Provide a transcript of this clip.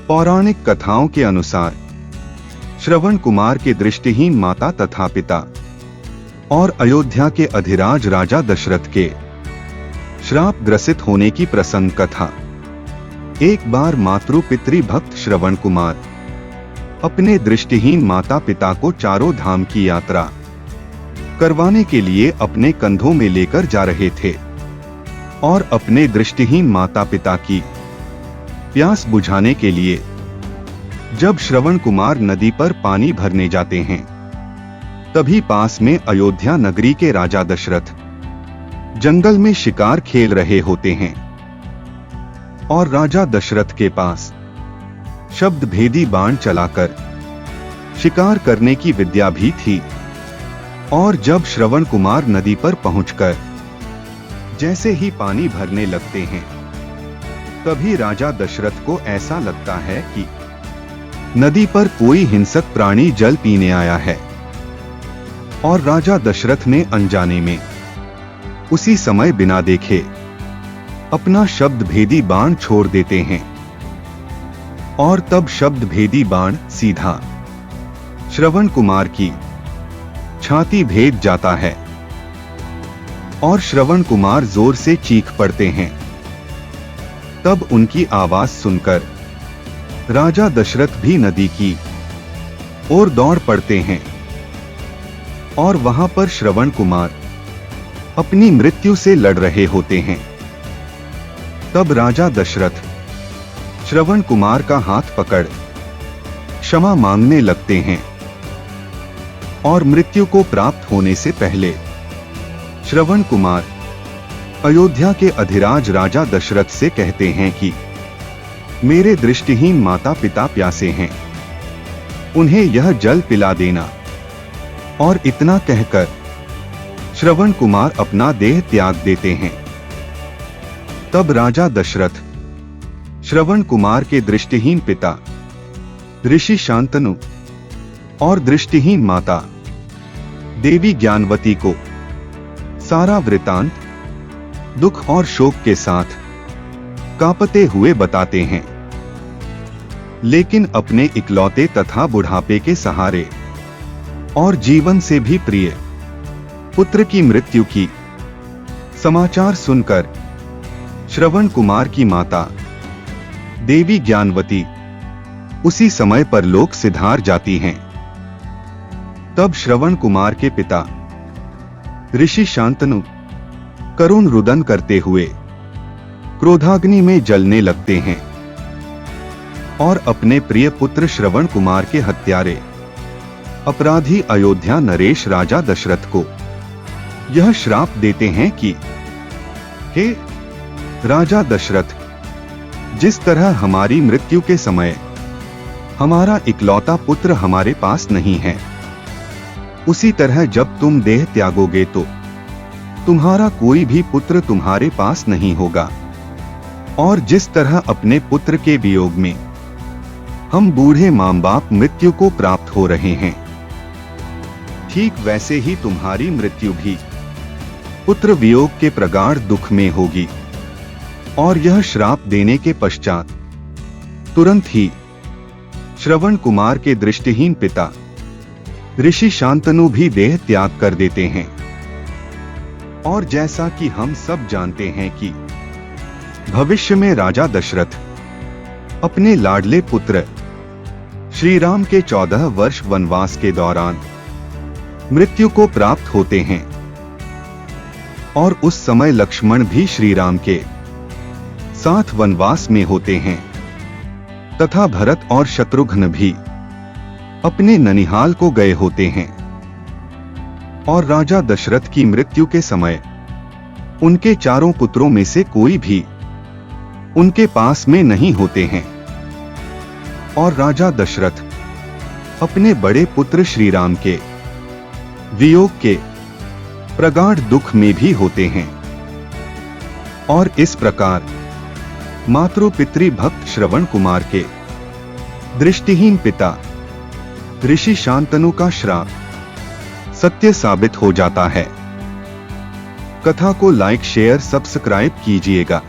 पौराणिक कथाओं के अनुसार श्रवण कुमार के दृष्टिहीन माता तथा पिता और अयोध्या के अधिराज राजा दशरथ के श्राप ग्रसित होने की प्रसंग कथा। एक बार मातृ पितृ भक्त श्रवण कुमार अपने दृष्टिहीन माता पिता को चारों धाम की यात्रा करवाने के लिए अपने कंधों में लेकर जा रहे थे और अपने दृष्टिहीन माता पिता की प्यास बुझाने के लिए जब श्रवण कुमार नदी पर पानी भरने जाते हैं, तभी पास में अयोध्या नगरी के राजा दशरथ जंगल में शिकार खेल रहे होते हैं और राजा दशरथ के पास शब्द भेदी बाण चलाकर शिकार करने की विद्या भी थी। और जब श्रवण कुमार नदी पर पहुंचकर जैसे ही पानी भरने लगते हैं, तभी राजा दशरथ को ऐसा लगता है कि नदी पर कोई हिंसक प्राणी जल पीने आया है और राजा दशरथ ने अनजाने में उसी समय बिना देखे अपना शब्द भेदी बाण छोड़ देते हैं और तब शब्द भेदी बाण सीधा श्रवण कुमार की छाती भेद जाता है और श्रवण कुमार जोर से चीख पड़ते हैं। तब उनकी आवाज सुनकर राजा दशरथ भी नदी की ओर दौड़ पड़ते हैं और वहां पर श्रवण कुमार अपनी मृत्यु से लड़ रहे होते हैं। तब राजा दशरथ श्रवण कुमार का हाथ पकड़ क्षमा मांगने लगते हैं और मृत्यु को प्राप्त होने से पहले श्रवण कुमार अयोध्या के अधिराज राजा दशरथ से कहते हैं कि मेरे दृष्टिहीन माता पिता प्यासे हैं, उन्हें यह जल पिला देना। और इतना कहकर श्रवण कुमार अपना देह त्याग देते हैं। तब राजा दशरथ श्रवण कुमार के दृष्टिहीन पिता ऋषि शांतनु और दृष्टिहीन माता देवी ज्ञानवती को सारा वृतांत दुख और शोक के साथ कांपते हुए बताते हैं। लेकिन अपने इकलौते तथा बुढ़ापे के सहारे और जीवन से भी प्रिय पुत्र की मृत्यु की समाचार सुनकर श्रवण कुमार की माता देवी ज्ञानवती उसी समय परलोक सिधार जाती हैं। तब श्रवण कुमार के पिता ऋषि शांतनु करुण रुदन करते हुए क्रोधाग्नि में जलने लगते हैं और अपने प्रिय पुत्र श्रवण कुमार के हत्यारे अपराधी अयोध्या नरेश राजा दशरथ को यह श्राप देते हैं कि हे राजा दशरथ, जिस तरह हमारी मृत्यु के समय हमारा इकलौता पुत्र हमारे पास नहीं है, उसी तरह जब तुम देह त्यागोगे तो तुम्हारा कोई भी पुत्र तुम्हारे पास नहीं होगा। और जिस तरह अपने पुत्र के वियोग में हम बूढ़े मां बाप मृत्यु को प्राप्त हो रहे हैं, ठीक वैसे ही तुम्हारी मृत्यु भी पुत्र वियोग के प्रगाढ़ दुख में होगी। और यह श्राप देने के पश्चात तुरंत ही श्रवण कुमार के दृष्टिहीन पिता ऋषि शांतनु भी देह त्याग कर देते हैं। और जैसा कि हम सब जानते हैं कि भविष्य में राजा दशरथ अपने लाडले पुत्र श्री राम के 14 वर्ष वनवास के दौरान मृत्यु को प्राप्त होते हैं। और उस समय लक्ष्मण भी श्री राम के साथ वनवास में होते हैं तथा भरत और शत्रुघ्न भी अपने ननिहाल को गए होते हैं। और राजा दशरथ की मृत्यु के समय उनके चारों पुत्रों में से कोई भी उनके पास में नहीं होते हैं। और राजा दशरथ अपने बड़े पुत्र श्री राम के वियोग के प्रगाढ़ दुख में भी होते हैं। और इस प्रकार मातृ पितृ भक्त श्रवण कुमार के दृष्टिहीन पिता ऋषि शांतनु का श्राप सत्य साबित हो जाता है। कथा को लाइक शेयर सब्सक्राइब कीजिएगा।